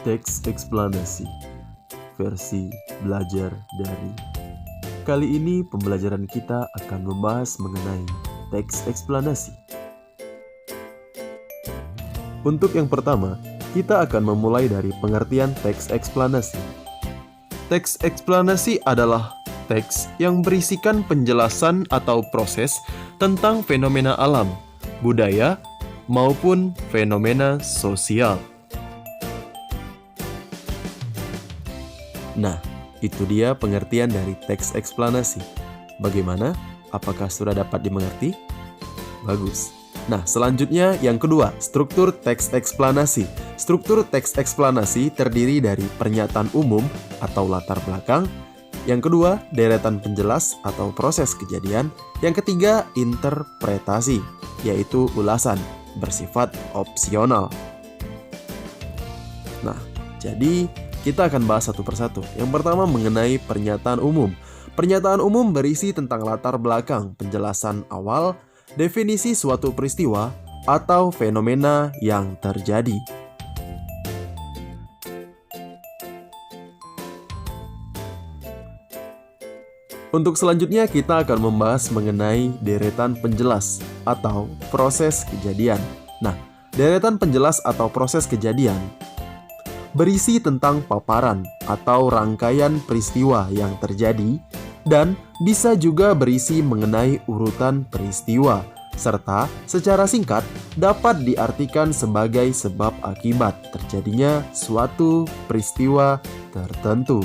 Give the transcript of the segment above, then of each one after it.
Teks eksplanasi, versi belajar dari. Kali ini pembelajaran kita akan membahas mengenai teks eksplanasi. Untuk yang pertama, kita akan memulai dari pengertian teks eksplanasi. Teks eksplanasi adalah teks yang berisikan penjelasan atau proses tentang fenomena alam, budaya, maupun fenomena sosial. Nah, itu dia pengertian dari teks eksplanasi. Bagaimana? Apakah sudah dapat dimengerti? Bagus. Nah, selanjutnya yang kedua, struktur teks eksplanasi. Struktur teks eksplanasi terdiri dari pernyataan umum atau latar belakang. Yang kedua, deretan penjelas atau proses kejadian. Yang ketiga, interpretasi, yaitu ulasan, bersifat opsional. Nah, jadi kita akan bahas satu persatu. Yang pertama mengenai pernyataan umum. Pernyataan umum berisi tentang latar belakang, penjelasan awal, definisi suatu peristiwa atau fenomena yang terjadi. Untuk selanjutnya kita akan membahas mengenai deretan penjelas atau proses kejadian. Nah, deretan penjelas atau proses kejadian berisi tentang paparan atau rangkaian peristiwa yang terjadi dan bisa juga berisi mengenai urutan peristiwa, serta secara singkat dapat diartikan sebagai sebab akibat terjadinya suatu peristiwa tertentu.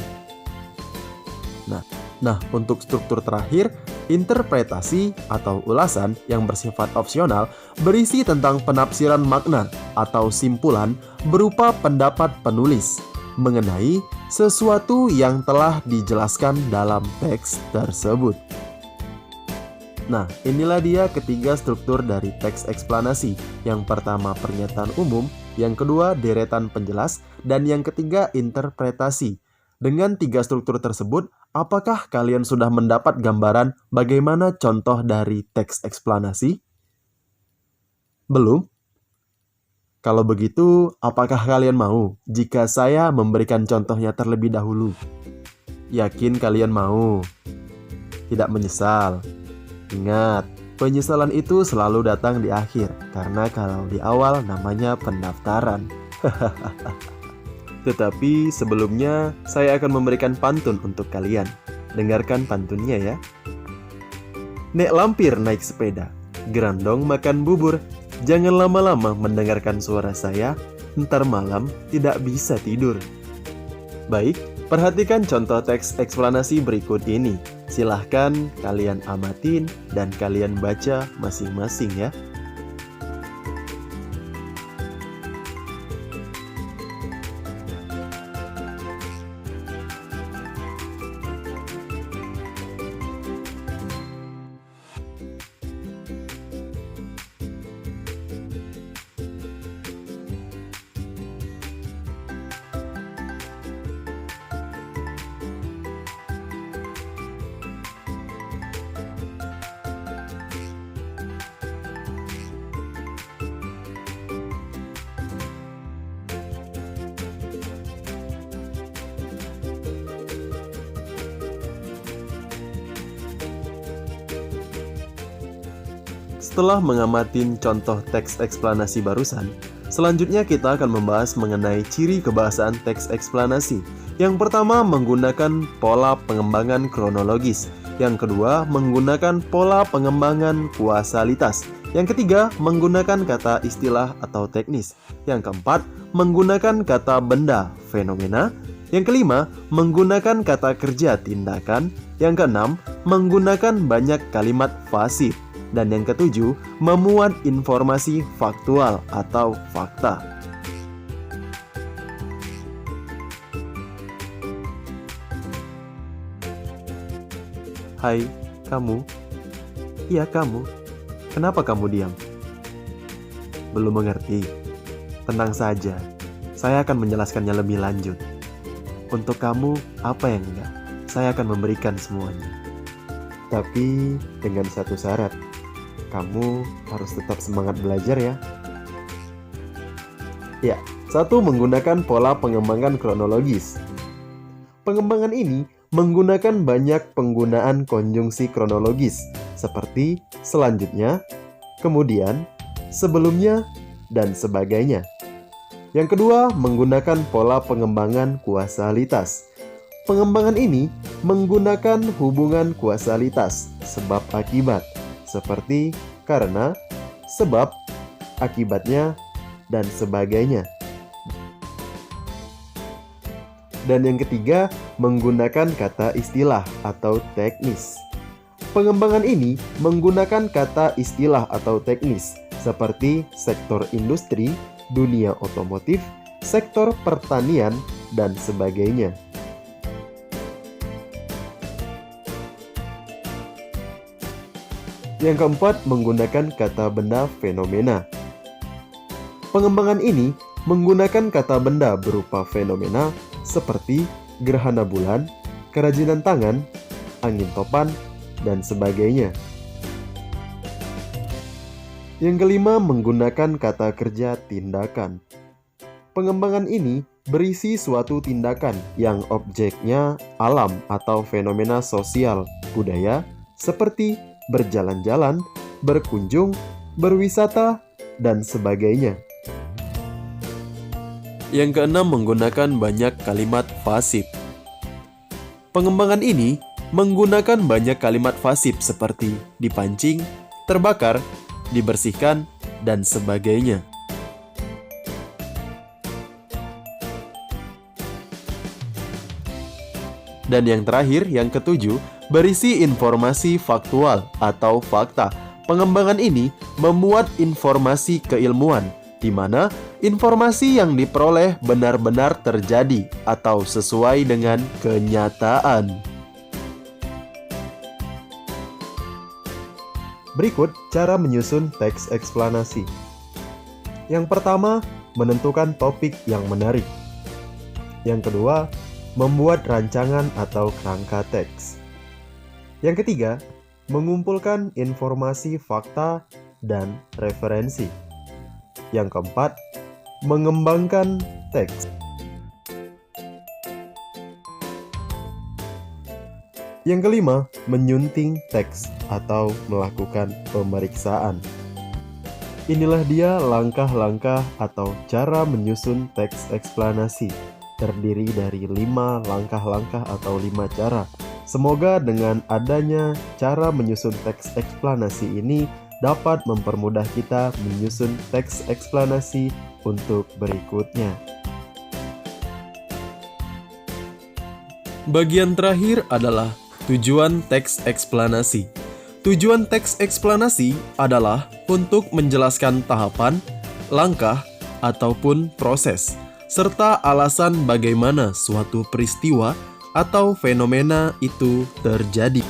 Nah, untuk struktur terakhir, interpretasi atau ulasan yang bersifat opsional berisi tentang penafsiran makna atau simpulan berupa pendapat penulis mengenai sesuatu yang telah dijelaskan dalam teks tersebut. Nah, inilah dia ketiga struktur dari teks eksplanasi. Yang pertama pernyataan umum, yang kedua deretan penjelas, dan yang ketiga interpretasi. Dengan tiga struktur tersebut, apakah kalian sudah mendapat gambaran bagaimana contoh dari teks eksplanasi? Belum? Kalau begitu, apakah kalian mau jika saya memberikan contohnya terlebih dahulu? Yakin kalian mau? Tidak menyesal? Ingat, penyesalan itu selalu datang di akhir, karena kalau di awal namanya pendaftaran. Tetapi sebelumnya, saya akan memberikan pantun untuk kalian. Dengarkan pantunnya ya. Nek lampir naik sepeda, gerandong makan bubur. Jangan lama-lama mendengarkan suara saya, ntar malam tidak bisa tidur. Baik, perhatikan contoh teks eksplanasi berikut ini. Silahkan kalian amatin dan kalian baca masing-masing ya. Setelah mengamatin contoh teks eksplanasi barusan, selanjutnya kita akan membahas mengenai ciri kebahasaan teks eksplanasi. Yang pertama menggunakan pola pengembangan kronologis. Yang kedua menggunakan pola pengembangan kuasalitas. Yang ketiga menggunakan kata istilah atau teknis. Yang keempat menggunakan kata benda, fenomena. Yang kelima menggunakan kata kerja, tindakan. Yang keenam menggunakan banyak kalimat fasih. Dan yang ketujuh, memuat informasi faktual atau fakta. Hai, kamu. Iya, kamu. Kenapa kamu diam? Belum mengerti? Tenang saja, saya akan menjelaskannya lebih lanjut. Untuk kamu, apa yang enggak? Saya akan memberikan semuanya. Tapi dengan satu syarat. Kamu harus tetap semangat belajar ya. Ya, 1. Menggunakan pola pengembangan kronologis. Pengembangan ini menggunakan banyak penggunaan konjungsi kronologis seperti selanjutnya, kemudian, sebelumnya, dan sebagainya. Yang kedua, menggunakan pola pengembangan kuasalitas. Pengembangan ini menggunakan hubungan kuasalitas sebab akibat seperti karena, sebab, akibatnya, dan sebagainya. Dan yang ketiga, menggunakan kata istilah atau teknis. Pengembangan ini menggunakan kata istilah atau teknis seperti sektor industri, dunia otomotif, sektor pertanian, dan sebagainya. Yang keempat, menggunakan kata benda fenomena. Pengembangan ini menggunakan kata benda berupa fenomena seperti gerhana bulan, kerajinan tangan, angin topan, dan sebagainya. Yang kelima, menggunakan kata kerja tindakan. Pengembangan ini berisi suatu tindakan yang objeknya alam atau fenomena sosial, budaya, seperti berjalan-jalan, berkunjung, berwisata, dan sebagainya. Yang keenam, menggunakan banyak kalimat pasif. Pengembangan ini menggunakan banyak kalimat pasif seperti dipancing, terbakar, dibersihkan, dan sebagainya. Dan yang terakhir, yang ketujuh, berisi informasi faktual atau fakta. Pengembangan ini memuat informasi keilmuan, di mana informasi yang diperoleh benar-benar terjadi atau sesuai dengan kenyataan. Berikut cara menyusun teks eksplanasi. Yang pertama, menentukan topik yang menarik. Yang kedua, membuat rancangan atau kerangka teks. Yang ketiga, mengumpulkan informasi fakta dan referensi. Yang keempat, mengembangkan teks. Yang kelima, menyunting teks atau melakukan pemeriksaan. Inilah dia langkah-langkah atau cara menyusun teks eksplanasi. Terdiri dari 5 langkah-langkah atau 5 cara. Semoga dengan adanya cara menyusun teks eksplanasi ini dapat mempermudah kita menyusun teks eksplanasi untuk berikutnya. Bagian terakhir adalah tujuan teks eksplanasi. Tujuan teks eksplanasi adalah untuk menjelaskan tahapan, langkah, ataupun proses, serta alasan bagaimana suatu peristiwa atau fenomena itu terjadi.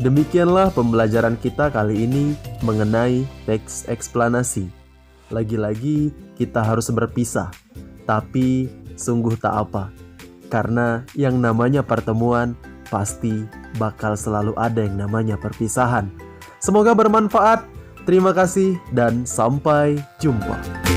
Demikianlah pembelajaran kita kali ini mengenai teks eksplanasi. Lagi-lagi kita harus berpisah, tapi sungguh tak apa. Karena yang namanya pertemuan pasti bakal selalu ada yang namanya perpisahan. Semoga bermanfaat. Terima kasih dan sampai jumpa.